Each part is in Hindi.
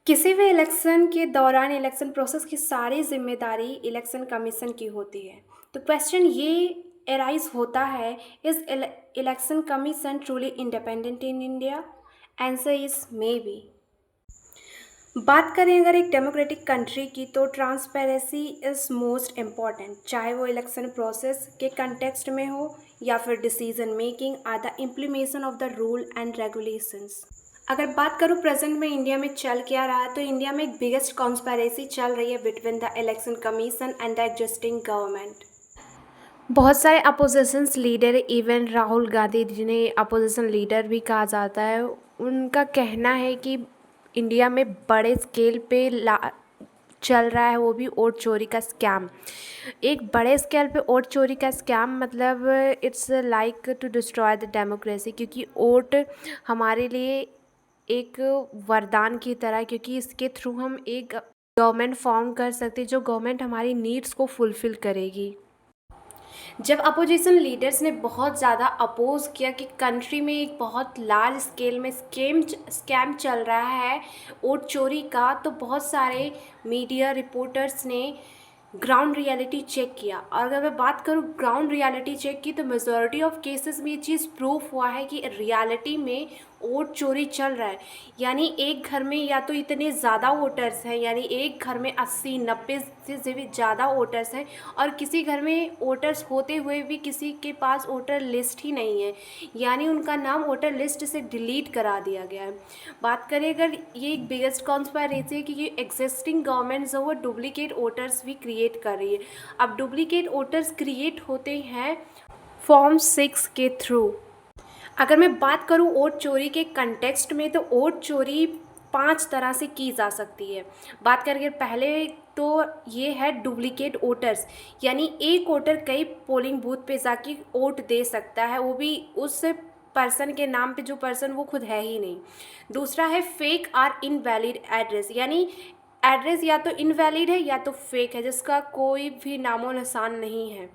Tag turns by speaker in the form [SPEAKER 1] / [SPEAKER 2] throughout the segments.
[SPEAKER 1] किसी भी इलेक्शन के दौरान इलेक्शन प्रोसेस की सारी जिम्मेदारी इलेक्शन कमीशन की होती है। तो क्वेश्चन ये एराइज होता है, is election commission truly independent in India? Answer is may be. बात करें अगर एक डेमोक्रेटिक कंट्री की, तो ट्रांसपेरेंसी इज़ मोस्ट इम्पॉर्टेंट, चाहे वो इलेक्शन प्रोसेस के कंटेक्स्ट में हो या फिर decision making or the implementation of the rule and regulations. अगर बात करूँ प्रेजेंट में इंडिया में चल क्या रहा है, तो इंडिया में एक बिगेस्ट कॉन्स्पेरेसी चल रही है between the election commission and the existing government. बहुत सारे oppositions leader, even Rahul Gandhi जिन्हें अपोजिशन लीडर भी कहा जाता है, उनका कहना है कि इंडिया में बड़े स्केल पे चल रहा है वो भी वोट चोरी का स्कैम। एक बड़े स्केल पे वोट चोरी का स्कैम मतलब it's like to destroy the democracy, क्योंकि वोट हमारे लिए एक वरदान की तरह है, क्योंकि इसके थ्रू हम एक गवर्नमेंट फॉर्म कर सकते हैं जो गवर्नमेंट हमारी नीड्स को फुलफ़िल करेगी। जब अपोजिशन लीडर्स ने बहुत ज़्यादा अपोज किया कि कंट्री में एक बहुत लार्ज स्केल में स्कैम चल रहा है वोट चोरी का, तो बहुत सारे मीडिया रिपोर्टर्स ने ग्राउंड रियलिटी चेक किया। और अगर मैं बात करूँ ग्राउंड रियलिटी चेक की, तो मेजॉरिटी ऑफ केसेस में ये चीज़ प्रूफ हुआ है कि रियलिटी में वोट चोरी चल रहा है। यानी एक घर में या तो इतने ज़्यादा वोटर्स हैं, यानी एक घर में 80-90 से भी ज़्यादा वोटर्स हैं, और किसी घर में वोटर्स होते हुए भी किसी के पास वोटर लिस्ट ही नहीं है, यानी उनका नाम वोटर लिस्ट से डिलीट करा दिया गया है। बात करें अगर ये एक बिगेस्ट कॉन्स्पायरेसी है कि ये एग्जिस्टिंग गवर्नमेंट जो वो डुप्लीकेट वोटर्स भी क्रिएट कर रही है। अब डुप्लीकेट वोटर्स क्रिएट होते हैं फॉर्म 6 के थ्रू। अगर मैं बात करूं वोट चोरी के कंटेक्स्ट में, तो वोट चोरी 5 तरह से की जा सकती है। बात करके पहले तो ये है डुप्लीकेट वोटर्स, यानी एक वोटर कई पोलिंग बूथ पे जाके वोट दे सकता है, वो भी उस पर्सन के नाम पे जो पर्सन वो खुद है ही नहीं। दूसरा है फेक आर इनवैलिड एड्रेस, यानी एड्रेस या तो इनवैलिड है या तो फेक है, जिसका कोई भी नामो निशान नहीं है।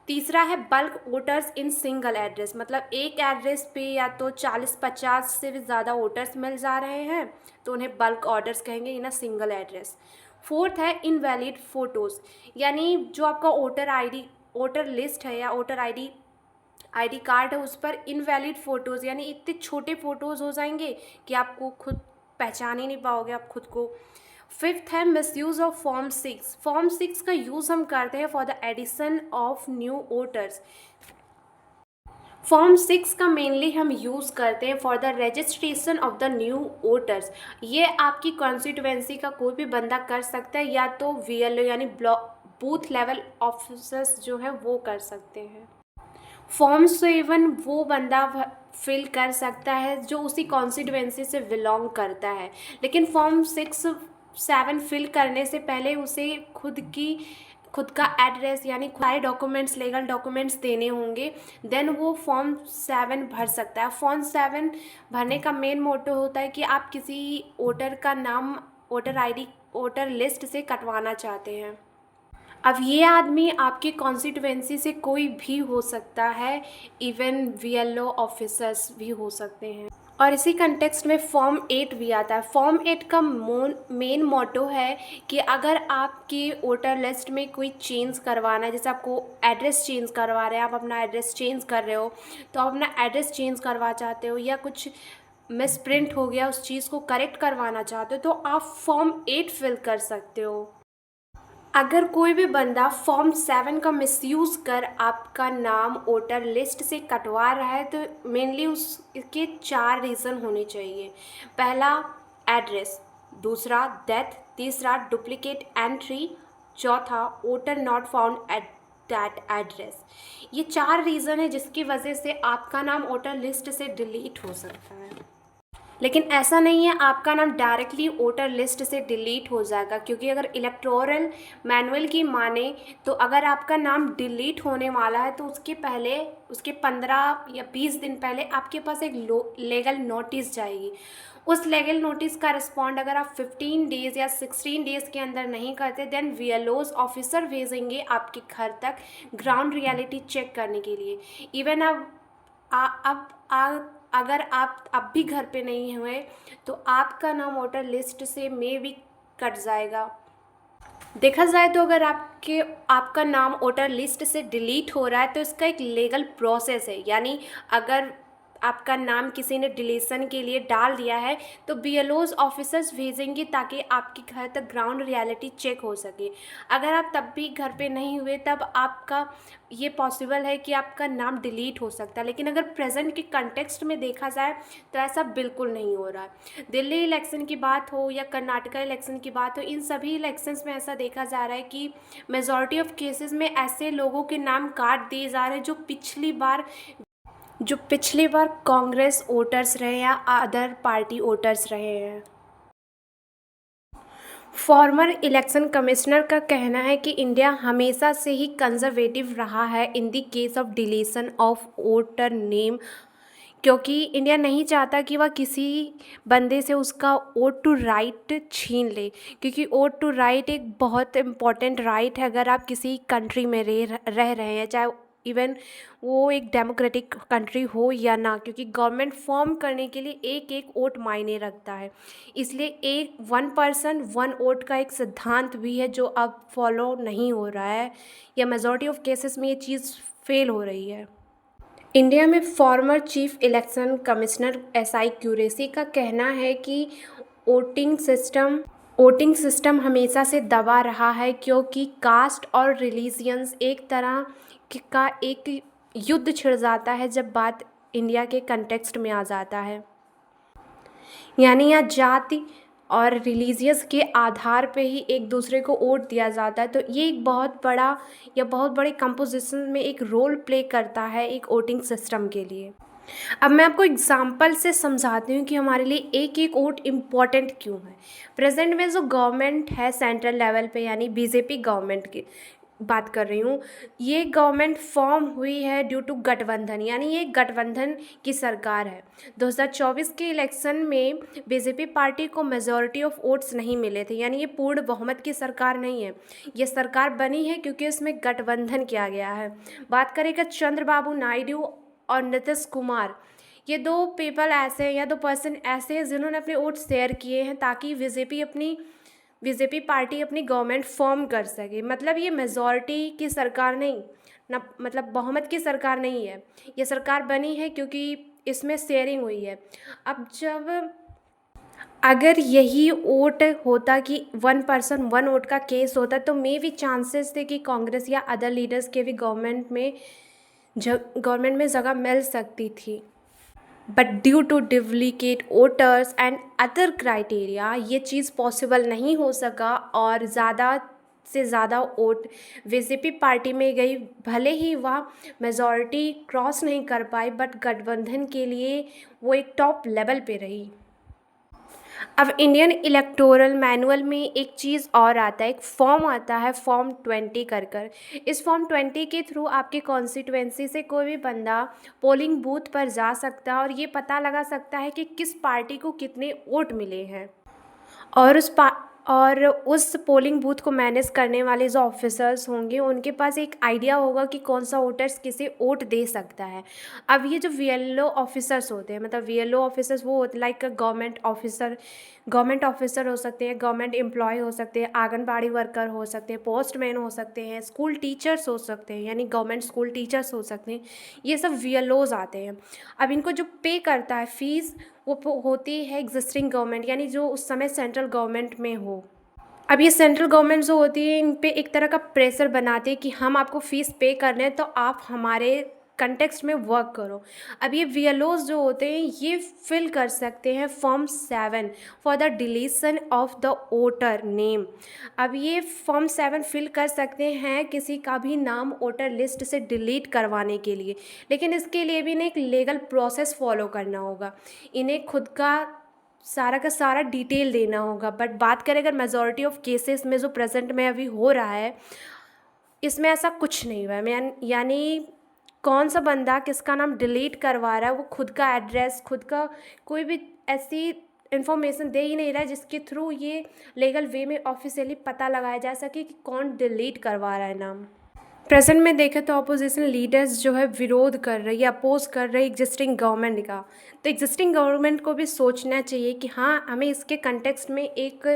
[SPEAKER 1] तीसरा है bulk voters in single address, मतलब एक एड्रेस पे या तो 40-50 से भी ज़्यादा वोटर्स मिल जा रहे हैं, तो उन्हें बल्क ऑर्डर्स कहेंगे इन अ सिंगल एड्रेस। फोर्थ है इनवैलिड फ़ोटोज़, यानी जो आपका वोटर लिस्ट है या वोटर आईडी कार्ड है, उस पर इनवैलिड फ़ोटोज़, यानी इतने छोटे फ़ोटोज़ हो जाएंगे कि आपको खुद पहचान ही नहीं पाओगे आप खुद को। फिफ्थ है मिसयूज़ ऑफ फॉर्म 6। फॉर्म 6 का यूज़ हम करते हैं for the addition of new voters. Form 6 का मेनली हम यूज़ करते हैं for the registration of the new voters. ये आपकी कॉन्स्टिट्यूएंसी का कोई भी बंदा कर सकता है, या तो वीएलओ यानी बूथ लेवल ऑफिसर्स जो है वो कर सकते हैं। फॉर्म 7 वो बंदा फिल कर सकता है जो उसी कॉन्स्टिट्यूएंसी से बिलोंग करता है, लेकिन फॉर्म 6-7 फिल करने से पहले उसे खुद का एड्रेस यानी सारे डॉक्यूमेंट्स, लीगल डॉक्यूमेंट्स देने होंगे, देन वो फॉर्म 7 भर सकता है। फॉर्म 7 भरने का मेन मोटो होता है कि आप किसी वोटर का नाम वोटर लिस्ट से कटवाना चाहते हैं। अब ये आदमी आपकी कॉन्स्टिट्यूएंसी से कोई भी हो सकता है, इवन वीएलओ ऑफिसर्स भी हो सकते हैं। और इसी कंटेक्स्ट में फॉर्म 8 भी आता है। फॉर्म 8 का मेन मोटो है कि अगर आपकी वोटर लिस्ट में कोई चेंज करवाना है, जैसे आपको एड्रेस चेंज करवा रहे हैं, आप अपना एड्रेस चेंज कर रहे हो, तो आप अपना एड्रेस चेंज करवा चाहते हो, या कुछ मिसप्रिंट हो गया उस चीज़ को करेक्ट करवाना चाहते हो, तो आप फॉर्म 8 फिल कर सकते हो। अगर कोई भी बंदा फॉर्म 7 का मिसयूज़ कर आपका नाम वोटर लिस्ट से कटवा रहा है, तो मेनली उसके 4 रीज़न होने चाहिए। पहला एड्रेस, दूसरा डेथ, तीसरा डुप्लीकेट एंट्री, चौथा voter not found at that address. ये 4 रीज़न है जिसकी वजह से आपका नाम वोटर लिस्ट से डिलीट हो सकता है। लेकिन ऐसा नहीं है आपका नाम डायरेक्टली वोटर लिस्ट से डिलीट हो जाएगा, क्योंकि अगर इलेक्टोरल मैनुअल की माने तो अगर आपका नाम डिलीट होने वाला है, तो उसके 15 या 20 दिन पहले आपके पास एक लीगल नोटिस जाएगी। उस लीगल नोटिस का रिस्पॉन्ड अगर आप 15 डेज़ या 16 डेज़ के अंदर नहीं करते, देन वीएलओज ऑफिसर भेजेंगे आपके घर तक ग्राउंड रियलिटी चेक करने के लिए। इवन अब अगर आप अब भी घर पे नहीं हुए तो आपका नाम वोटर लिस्ट से मे भी कट जाएगा। देखा जाए तो अगर आपका नाम वोटर लिस्ट से डिलीट हो रहा है तो इसका एक लीगल प्रोसेस है, यानी अगर आपका नाम किसी ने डिलीशन के लिए डाल दिया है तो बीएलओज ऑफिसर्स भेजेंगे ताकि आपके घर तक ग्राउंड रियलिटी चेक हो सके। अगर आप तब भी घर पे नहीं हुए तब आपका ये पॉसिबल है कि आपका नाम डिलीट हो सकता है, लेकिन अगर प्रेजेंट के कंटेक्स्ट में देखा जाए तो ऐसा बिल्कुल नहीं हो रहा है। दिल्ली इलेक्शन की बात हो या कर्नाटका इलेक्शन की बात हो, इन सभी इलेक्शंस में ऐसा देखा जा रहा है कि मेजॉरिटी ऑफ केसेस में ऐसे लोगों के नाम काट दिए जा रहे हैं जो पिछली बार कांग्रेस वोटर्स रहे या अदर पार्टी वोटर्स रहे हैं। फॉर्मर इलेक्शन कमिश्नर का कहना है कि इंडिया हमेशा से ही कंजर्वेटिव रहा है in the case of deletion of voter name, क्योंकि इंडिया नहीं चाहता कि वह किसी बंदे से उसका वोट टू राइट छीन ले, क्योंकि वोट टू राइट एक बहुत इम्पॉर्टेंट राइट है अगर आप किसी कंट्री में रह रहे हैं, चाहे इवन वो एक डेमोक्रेटिक कंट्री हो या ना, क्योंकि गवर्नमेंट फॉर्म करने के लिए एक एक वोट मायने रखता है। इसलिए एक वन पर्सन वन वोट का एक सिद्धांत भी है जो अब फॉलो नहीं हो रहा है, या मेजॉरिटी ऑफ केसेस में ये चीज़ फेल हो रही है। इंडिया में former chief election commissioner S Y Quraishi का कहना है कि वोटिंग सिस्टम हमेशा से दबा रहा है, क्योंकि कास्ट और रिलीजियंस एक तरह का एक युद्ध छिड़ जाता है जब बात इंडिया के कंटेक्स्ट में आ जाता है, यानी यहाँ जाति और रिलीजियस के आधार पे ही एक दूसरे को वोट दिया जाता है। तो ये एक बहुत बड़े कंपोजिशन में एक रोल प्ले करता है एक वोटिंग सिस्टम के लिए। अब मैं आपको एग्जांपल से समझाती हूँ कि हमारे लिए एक एक वोट इम्पॉर्टेंट क्यों है। प्रेजेंट में जो गवर्नमेंट है सेंट्रल लेवल पे, यानी बीजेपी गवर्नमेंट की बात कर रही हूँ, ये गवर्नमेंट फॉर्म हुई है ड्यू टू गठबंधन, यानी ये गठबंधन की सरकार है। 2024 के इलेक्शन में बीजेपी पार्टी को मेजॉरिटी ऑफ वोट्स नहीं मिले थे, यानी ये पूर्ण बहुमत की सरकार नहीं है। ये सरकार बनी है क्योंकि इसमें गठबंधन किया गया है। बात करेगा चंद्रबाबू नायडू और नीतीश कुमार, ये दो पीपल ऐसे हैं या दो पर्सन ऐसे हैं जिन्होंने अपने वोट शेयर किए हैं ताकि बीजेपी पार्टी अपनी गवर्नमेंट फॉर्म कर सके। मतलब ये मेजॉरिटी की सरकार नहीं ना, मतलब बहुमत की सरकार नहीं है। ये सरकार बनी है क्योंकि इसमें शेयरिंग हुई है। अब अगर यही वोट होता कि वन पर्सन वन वोट का केस होता तो मे भी चांसेस थे कि कांग्रेस या अदर लीडर्स के भी गवर्नमेंट में जगह मिल सकती थी, but due to duplicate voters and other criteria ये चीज़ पॉसिबल नहीं हो सका और ज़्यादा से ज़्यादा वोट बीजेपी पार्टी में गई। भले ही वह मेजॉरिटी क्रॉस नहीं कर पाई, बट गठबंधन के लिए वो एक टॉप लेवल पे रही। अब इंडियन इलेक्टोरल मैनुअल में एक चीज़ और आता है, एक फॉर्म आता है फॉर्म 20 कर। इस फॉर्म 20 के थ्रू आपके कॉन्स्टिट्यूएंसी से कोई भी बंदा पोलिंग बूथ पर जा सकता है और ये पता लगा सकता है कि किस पार्टी को कितने वोट मिले हैं, और उस पोलिंग बूथ को मैनेज करने वाले जो ऑफिसर्स होंगे उनके पास एक आइडिया होगा कि कौन सा वोटर्स किसे वोट दे सकता है। अब ये जो वीएलओ ऑफिसर्स होते हैं, मतलब वीएलओ ऑफिसर्स वो होते लाइक गवर्नमेंट ऑफिसर हो सकते हैं, गवर्नमेंट एम्प्लॉय हो सकते हैं, आंगनबाड़ी वर्कर हो सकते हैं, पोस्टमैन हो सकते हैं, स्कूल टीचर्स हो सकते हैं, यानी गवर्नमेंट स्कूल टीचर्स हो सकते हैं। ये सब वीएलओज आते हैं। अब इनको जो पे करता है फीस वो होती है एग्जिस्टिंग गवर्नमेंट, यानी जो उस समय सेंट्रल गवर्नमेंट में हो। अब ये सेंट्रल गवर्नमेंट जो होती है इन पे एक तरह का प्रेशर बनाते हैं कि हम आपको फ़ीस पे कर रहे हैं तो आप हमारे कंटेक्स्ट में वर्क करो। अब ये वीएलओज जो होते हैं ये फिल कर सकते हैं form 7 for the deletion of the voter name. अब ये फॉर्म 7 फिल कर सकते हैं किसी का भी नाम वोटर लिस्ट से डिलीट करवाने के लिए, लेकिन इसके लिए भी इन्हें एक लीगल प्रोसेस फॉलो करना होगा, इन्हें खुद का सारा डिटेल देना होगा। बट बात करें अगर मेजॉरिटी ऑफ केसेस में जो प्रेजेंट में अभी हो रहा है इसमें ऐसा कुछ नहीं हुआ है, यानी कौन सा बंदा किसका नाम डिलीट करवा रहा है वो खुद का एड्रेस, खुद का कोई भी ऐसी इन्फॉर्मेशन दे ही नहीं रहा है जिसके थ्रू ये लीगल वे में ऑफिशियली पता लगाया जा सके कि कौन डिलीट करवा रहा है नाम। प्रेजेंट में देखें तो अपोजिशन लीडर्स जो है विरोध कर रही है, अपोज कर रही है एग्जिस्टिंग गवर्नमेंट का। तो एग्जिस्टिंग गवर्नमेंट को भी सोचना चाहिए कि हाँ, हमें इसके कंटेक्स्ट में एक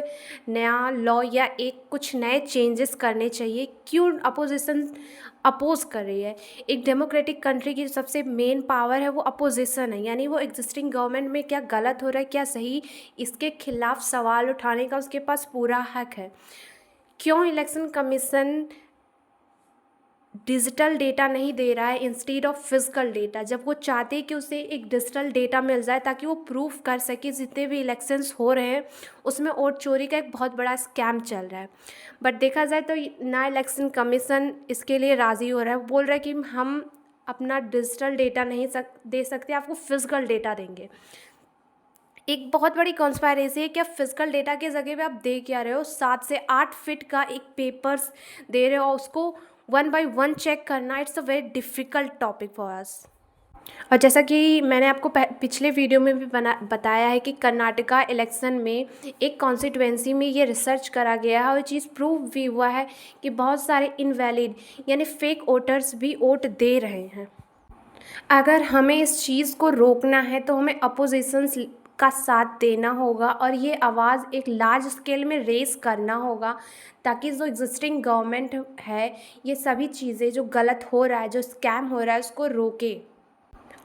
[SPEAKER 1] नया लॉ या एक कुछ नए चेंजेस करने चाहिए। क्यों अपोजिशन अपोज कर रही है? एक डेमोक्रेटिक कंट्री की सबसे मेन पावर है वो अपोजिशन है, यानी वो एग्जिस्टिंग गवर्नमेंट में क्या गलत हो रहा है, क्या सही, इसके खिलाफ सवाल उठाने का उसके पास पूरा हक है। क्यों इलेक्शन कमीशन डिजिटल डेटा नहीं दे रहा है इंस्टेड ऑफ फिजिकल डेटा, जब वो चाहते हैं कि उसे एक डिजिटल डेटा मिल जाए ताकि वो प्रूफ कर सके जितने भी इलेक्शंस हो रहे हैं उसमें वोट चोरी का एक बहुत बड़ा स्कैम चल रहा है। बट देखा जाए तो ना इलेक्शन कमीशन इसके लिए राज़ी हो रहा है। वो बोल रहा है कि हम अपना डिजिटल डेटा नहीं दे सकते, आपको फिजिकल डेटा देंगे। एक बहुत बड़ी कॉन्स्पायरेसी है कि आप फिजिकल डेटा की जगह पे आप दे क्या रहे हो, 7 से 8 फीट का एक पेपर्स दे रहे हो, उसको 1 बाय 1 चेक करना, it's a very difficult topic for us. और जैसा कि मैंने आपको पिछले वीडियो में भी बताया है कि कर्नाटका इलेक्शन में एक कॉन्स्टिट्यूएंसी में ये रिसर्च करा गया है और ये चीज़ प्रूव भी हुआ है कि बहुत सारे इनवैलिड यानी फेक वोटर्स भी वोट दे रहे हैं। अगर हमें इस चीज़ को रोकना है तो हमें अपोजिशंस का साथ देना होगा और ये आवाज़ एक लार्ज स्केल में रेस करना होगा ताकि जो एग्जिस्टिंग गवर्नमेंट है ये सभी चीज़ें जो गलत हो रहा है, जो स्कैम हो रहा है, उसको रोके।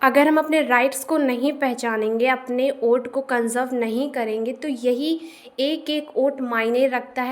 [SPEAKER 1] अगर हम अपने राइट्स को नहीं पहचानेंगे, अपने वोट को कंजर्व नहीं करेंगे तो यही एक एक वोट मायने रखता है।